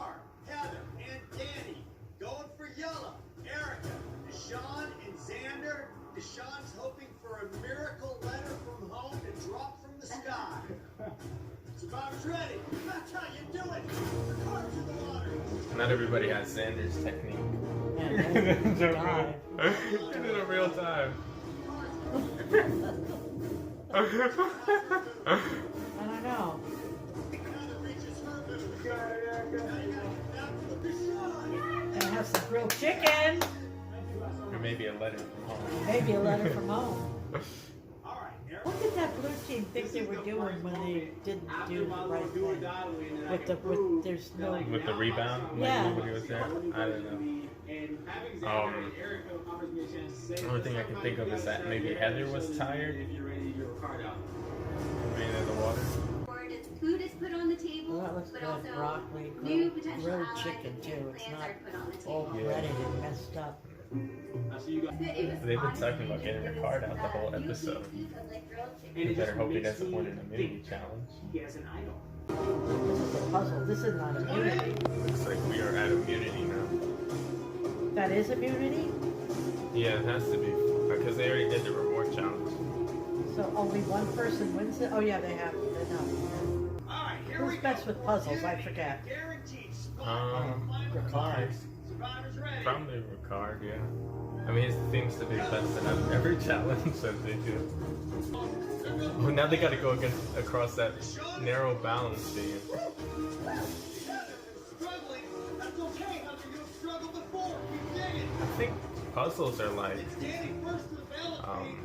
Ricard, Heather, and Danny. Going for yellow, Erica, Deshaun, and Xander. Deshaun's hoping for a miracle letter from home to drop from the sky. Survivor's ready. That's how you do it. Ricard to the water. Not everybody has Xander's technique. Yeah, In a real time. I don't know. Gonna have some grilled chicken. Or maybe a letter from home. Maybe a letter from home. What did that blue team think they were doing when they didn't do the right thing? There's no... With the rebound? Yeah. Like nobody was there? I don't know. The only thing I can think of is that maybe Heather was tired. Being in the water. Food is put on the table, Well, that looks but good. also Broccoli, new potential grilled allies chicken and too. It's plans not are put on the table. all breaded and messed up. They've been talking about getting a card out the whole episode. You better hope he doesn't win an immunity challenge. He has an idol. This is a puzzle. This is not immunity. Looks like we are at immunity now. That is immunity? Yeah, it has to be. Because they already did the reward challenge. So only one person wins it? Oh yeah, they have. They know. Alright, here Who's we go. best with puzzles? I forget. Guaranteed spot. Ricard. Survivor's ready. Probably Ricard, yeah. I mean, it seems to be the best at every challenge that they do. Well, now they got to go across that narrow balance beam. Struggling. That's okay. How you struggled before? Keep digging. I think puzzles are like, Danny first to the balance beam.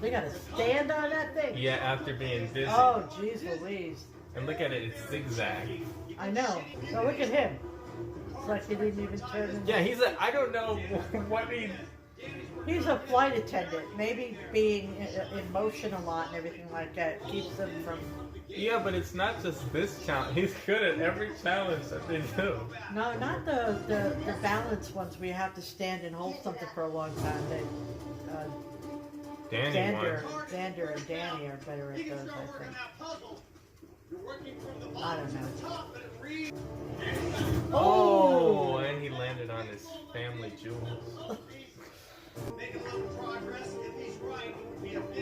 They gotta stand on that thing? yeah, after being busy. Oh, jeez Louise. And look at it, it's zigzag. I know. So look at him. It's like he didn't even turn in. Yeah, I don't know what he... He's a flight attendant. Maybe being in motion a lot and everything like that keeps them from... Yeah, but it's not just this challenge. He's good at every challenge that they do. No, not the balance ones where you have to stand and hold something for a long time. Danny won. Xander and Danny are better at those, I think. I don't know. Oh, and he landed on his family jewels.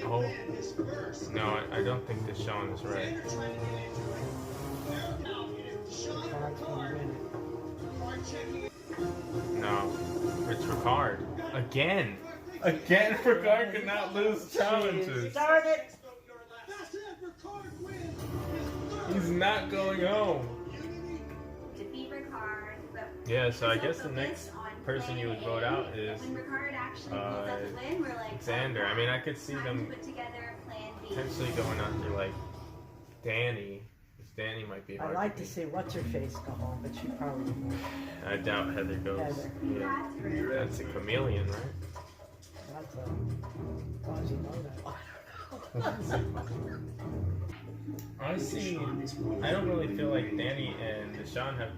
Oh, no, I don't think Deshaun is right. No, it's Ricard. Again! Again, Ricard could not lose challenges. Darn it! He's not going home. Defeat Ricard, but Yeah, so I guess the focus next on person you would plan vote A. out is When Ricard actually pulls up the plan, we're like, Xander. I mean, I could see time them to put together plan B. potentially going after like Danny. Because Danny might be I'd hard like to to see what's her face go home, but she probably won't. beat. I doubt Heather goes. Heather. Yeah, that's a chameleon, right? That's a... How does he know that? I don't really feel like Danny and Deshaun have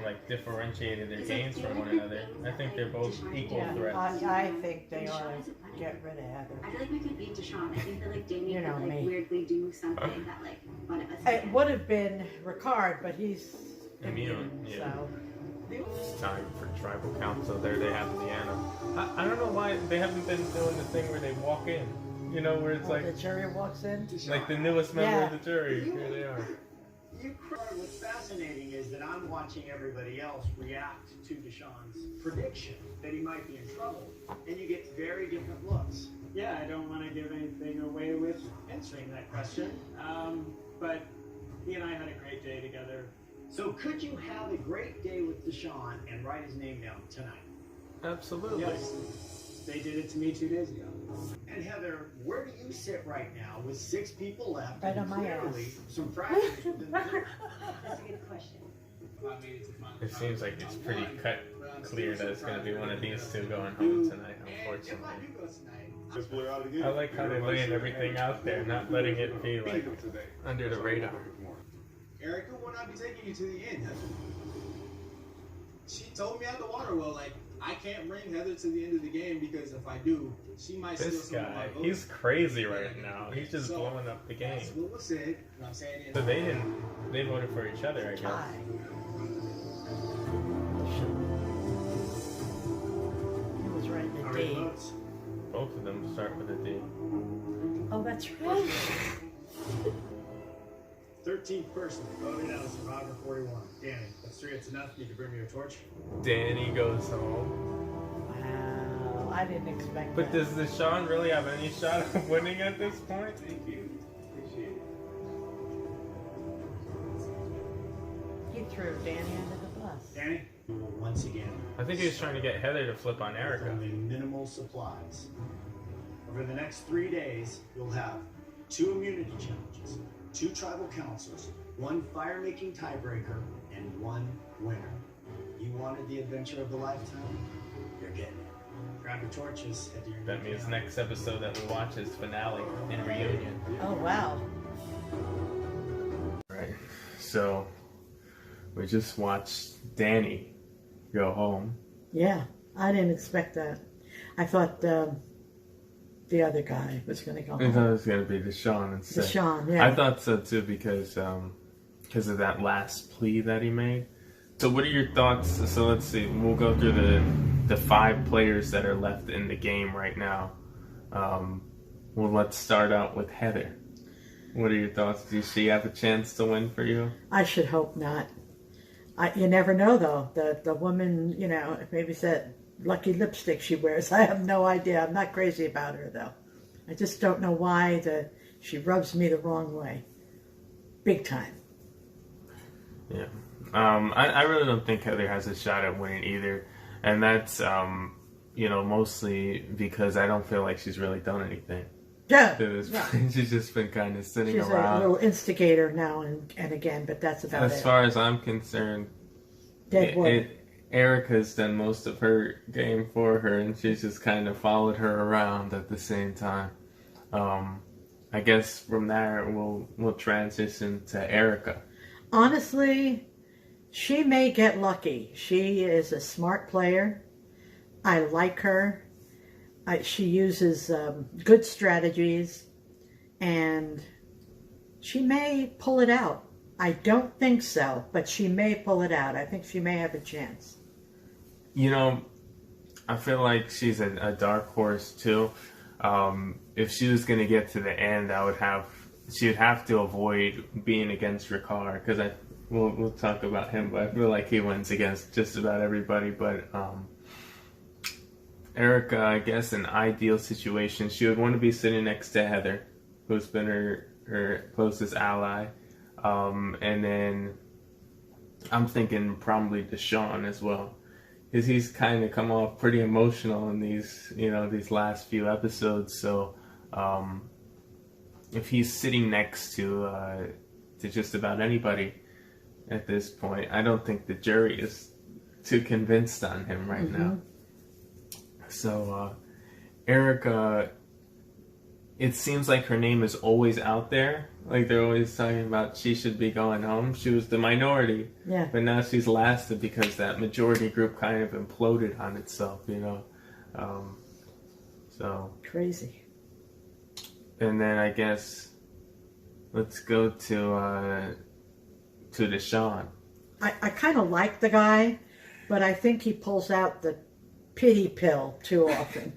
like differentiated their games from one another. I think they're both equal Yeah, threats. I think they ought to get rid of Heather. I feel like we could beat Deshaun. I think that like Danny You know could like me. weirdly do something that like one of us. It would have been Ricard, but he's Immune, yeah. so... It's time for tribal council. There they have Leanna. I don't know why they haven't been doing the thing where they walk in. You know, where it's like the jury walks in? like the newest member of Yeah. the jury. Here they are. What's fascinating is that I'm watching everybody else react to Deshaun's prediction that he might be in trouble, and you get very different looks. Yeah, I don't want to give anything away with answering that question, but he and I had a great day together. So could you have a great day with Deshaun and write his name down tonight? Absolutely. Yes. They did it to me 2 days ago. And Heather, where do you sit right now with 6 people left? Right and on my clearly ass. some fractures within the group? That's a good question. It seems like it's pretty clear that it's going to be one of these two going home tonight, unfortunately. I like how they're laying everything out there, not letting it be like under the radar. Erica will not be taking you to the end, Heather. She told me at the water well, like, I can't bring Heather to the end of the game because if I do, she might steal This some of my guy, votes. he's crazy right now. He's just blowing up the game. That's what was said, and I'm saying it. So they voted for each other, I guess. Tie. It was right in the All right, D. votes. Both of them start with a D. Oh, that's right. 13th person voted out of Survivor 41. Danny, that's 3. It's enough. You can bring me a torch. Danny goes home. Wow, I didn't expect But that. does Deshaun really have any shot of winning at this point? Thank you. Appreciate it. He threw Danny under the bus. Danny, you will once again. I think he was trying to get Heather to flip on with Erica. only minimal supplies. Over the next 3 days, you'll have 2 immunity challenges, 2 tribal councils, 1 fire-making tiebreaker, and 1 winner. You wanted the adventure of the lifetime? You're getting it. Grab your torches, head to your That means camp. next episode that we watch is finale and reunion. Oh, wow. Right. So we just watched Danny go home. Yeah, I didn't expect that. I thought the other guy was going to go I home. thought it was gonna be Deshaun instead. Deshaun, yeah. I thought so too because of that last plea that he made. So what are your thoughts? So let's see. We'll go through the 5 players that are left in the game right now. Well, let's start out with Heather. What are your thoughts? Do she have a chance to win for you? I should hope not. You never know, though. The woman, you know, maybe it's that lucky lipstick she wears. I have no idea. I'm not crazy about her, though. I just don't know why she rubs me the wrong way. Big time. Yeah. I really don't think Heather has a shot at winning either. And that's, mostly because I don't feel like she's really done anything. Yeah. To this Yeah. point. She's just been kind of sitting She's around. a little instigator now and again, but that's about As it. far as I'm concerned, Dead wood. Erica's done most of her game for her, and she's just kind of followed her around at the same time. I guess from there we'll transition to Erica. Honestly, she may get lucky. She is a smart player. I like her. She uses good strategies, and she may pull it out. I don't think so, but she may pull it out. I think she may have a chance. You know, I feel like she's a dark horse too. If she was going to get to the end, she would have to avoid being against Ricard, because we'll talk about him, but I feel like he wins against just about everybody. But Erica, I guess, an ideal situation, she would want to be sitting next to Heather, who's been her closest ally. And then I'm thinking probably Deshaun as well, because he's kind of come off pretty emotional in these last few episodes. So if he's sitting next to just about anybody at this point, I don't think the jury is too convinced on him right now. So Erica, it seems like her name is always out there. Like, they're always talking about she should be going home. She was the minority. Yeah. But now she's lasted because that majority group kind of imploded on itself, So. Crazy. And then I guess let's go to Deshaun. I kind of like the guy, but I think he pulls out the pity pill too often.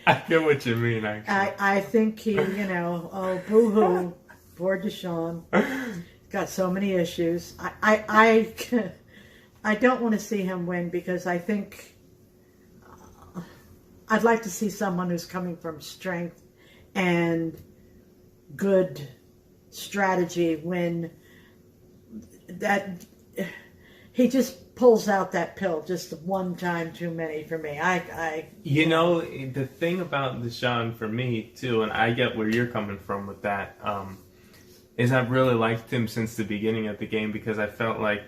I get what you mean, actually. I think he, oh, boo-hoo, poor Deshaun. Got so many issues. I don't want to see him win, because I think I'd like to see someone who's coming from strength and good strategy win. That he just pulls out that pill just one time too many for me. The thing about Deshaun for me too, and I get where you're coming from with that, is I've really liked him since the beginning of the game, because I felt like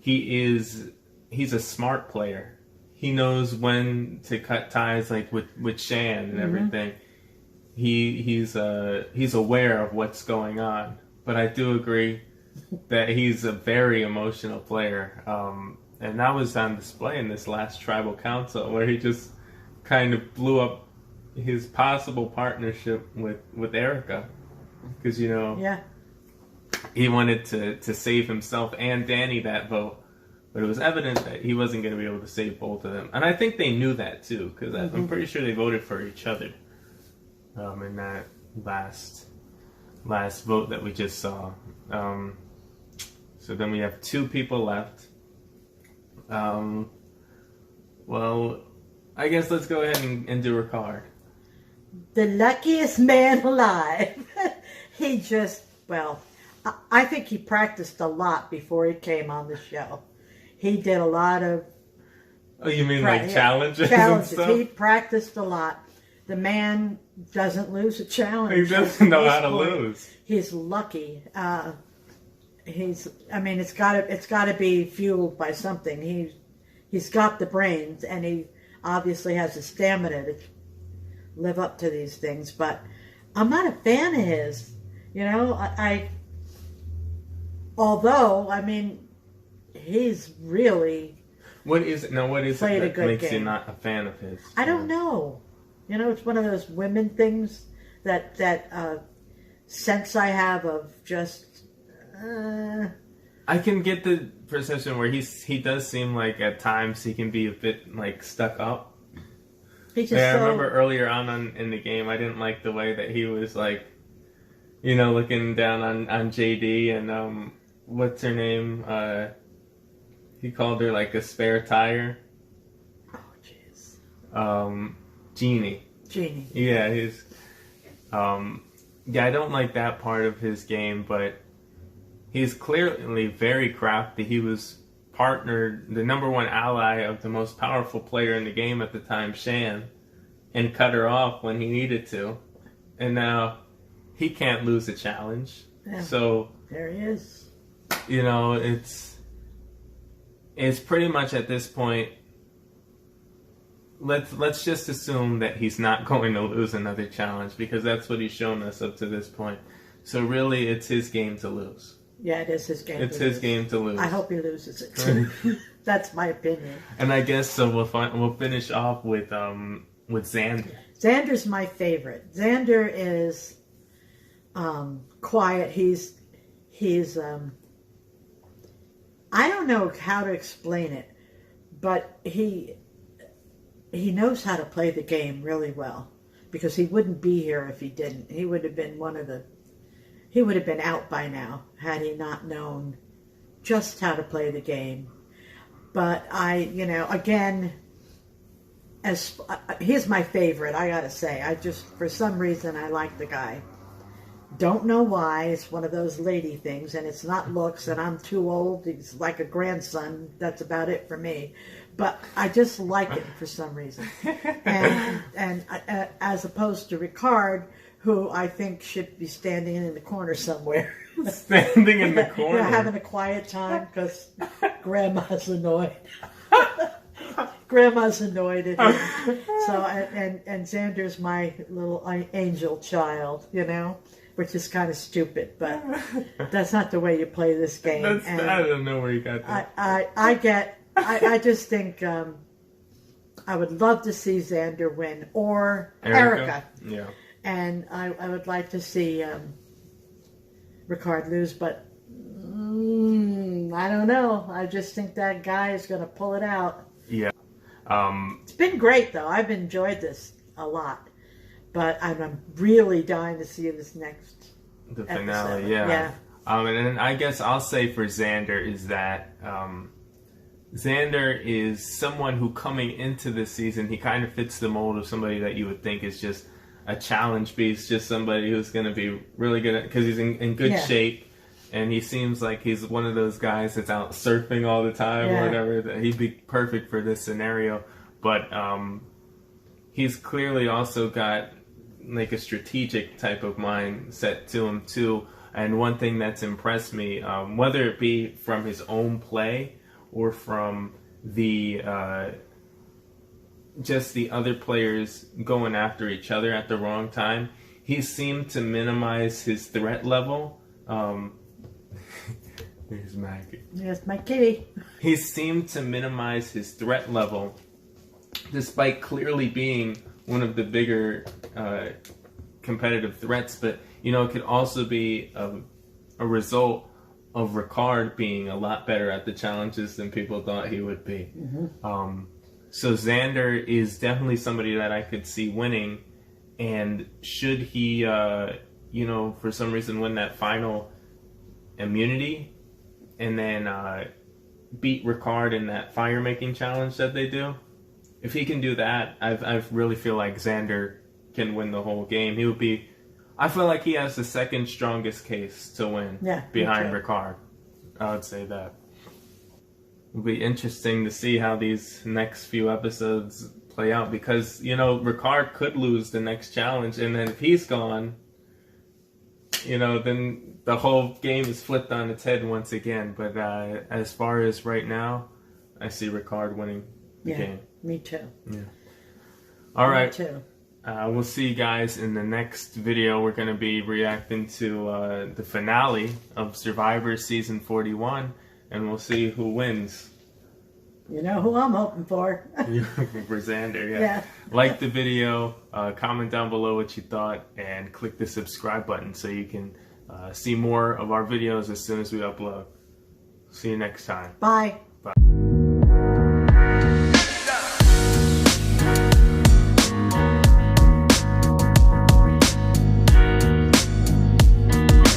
he's a smart player. He knows when to cut ties, like with Shan and everything. He's aware of what's going on. But I do agree that he's a very emotional player. And that was on display in this last tribal council, where he just kind of blew up his possible partnership with Erica. Because, he wanted to save himself and Danny that vote. But it was evident that he wasn't going to be able to save both of them. And I think they knew that too, because I'm pretty sure they voted for each other in that last vote that we just saw. So then we have 2 people left. Well, I guess let's go ahead and do Ricard. The luckiest man alive. He just, well, I think he practiced a lot before he came on the show. He did a lot of... Oh, you mean like challenges and stuff? He practiced a lot. The man doesn't lose a challenge. He doesn't know how to lose. He's lucky. It's got to be fueled by something. He's got the brains, and he obviously has the stamina to live up to these things. But I'm not a fan of his. You know, although he's really... What is it that makes you not a fan of his? I don't know. You know, it's one of those women things that sense I have of just... I can get the perception where he does seem like at times he can be a bit like stuck up. I remember earlier on in the game, I didn't like the way that he was like, you know, looking down on JD and what's her name? He called her like a spare tire. Oh, jeez. Jeannie. Yeah, he's. Yeah, I don't like that part of his game, but he's clearly very crafty. He was partnered, the number 1 ally of the most powerful player in the game at the time, Shan, and cut her off when he needed to. And now he can't lose a challenge. Yeah. So there he is. You know, it's pretty much at this point, let's just assume that he's not going to lose another challenge, because that's what he's shown us up to this point. So really, it's his game to lose. Yeah, it is his game. It's his game to lose. I hope he loses it too. That's my opinion. And I guess so. We'll finish off with Xander. Xander's my favorite. Xander is quiet. He's I don't know how to explain it, but he knows how to play the game really well, because he wouldn't be here if he didn't. He would have been he would have been out by now had he not known just how to play the game. But he's my favorite, I gotta say. For some reason, I like the guy. Don't know why. It's one of those lady things, and it's not looks, and I'm too old. He's like a grandson. That's about it for me. But I just like it for some reason. And as opposed to Ricard, who I think should be standing in the corner somewhere. Standing in the corner? Yeah, having a quiet time, because Grandma's annoyed. Grandma's annoyed at him. So, and Xander's my little angel child, you know, which is kind of stupid, but that's not the way you play this game. I don't know where you got that. I just think I would love to see Xander win, or Erica. Yeah. And I would like to see Ricard lose, but I don't know. I just think that guy is going to pull it out. Yeah. It's been great, though. I've enjoyed this a lot. But I'm really dying to see this next the finale, episode. Yeah. And I guess I'll say for Xander is that Xander is someone who, coming into this season, he kind of fits the mold of somebody that you would think is just a challenge beast, just somebody who's going to be really good at, because he's in good shape, and he seems like he's one of those guys that's out surfing all the time or whatever. That he'd be perfect for this scenario. But he's clearly also got like a strategic type of mindset to him too. And one thing that's impressed me, whether it be from his own play or from the just the other players going after each other at the wrong time, he seemed to minimize his threat level. There's Maggie. There's my kitty. He seemed to minimize his threat level, despite clearly being one of the bigger competitive threats. But, you know, it could also be a result of Ricard being a lot better at the challenges than people thought he would be. So Xander is definitely somebody that I could see winning, and should he, for some reason win that final immunity, and then beat Ricard in that fire making challenge that they do, if he can do that, I really feel like Xander can win the whole game. He would be, I feel like he has the second strongest case to win behind Ricard. I would say that. It'll be interesting to see how these next few episodes play out, because, Ricard could lose the next challenge, and then if he's gone, then the whole game is flipped on its head once again. But as far as right now, I see Ricard winning the game. Me too. Yeah. All right. Me too. We'll see you guys in the next video. We're going to be reacting to the finale of Survivor Season 41, and we'll see who wins. You know who I'm hoping for. For Xander, yeah. Like the video, comment down below what you thought, and click the subscribe button so you can see more of our videos as soon as we upload. See you next time. Bye.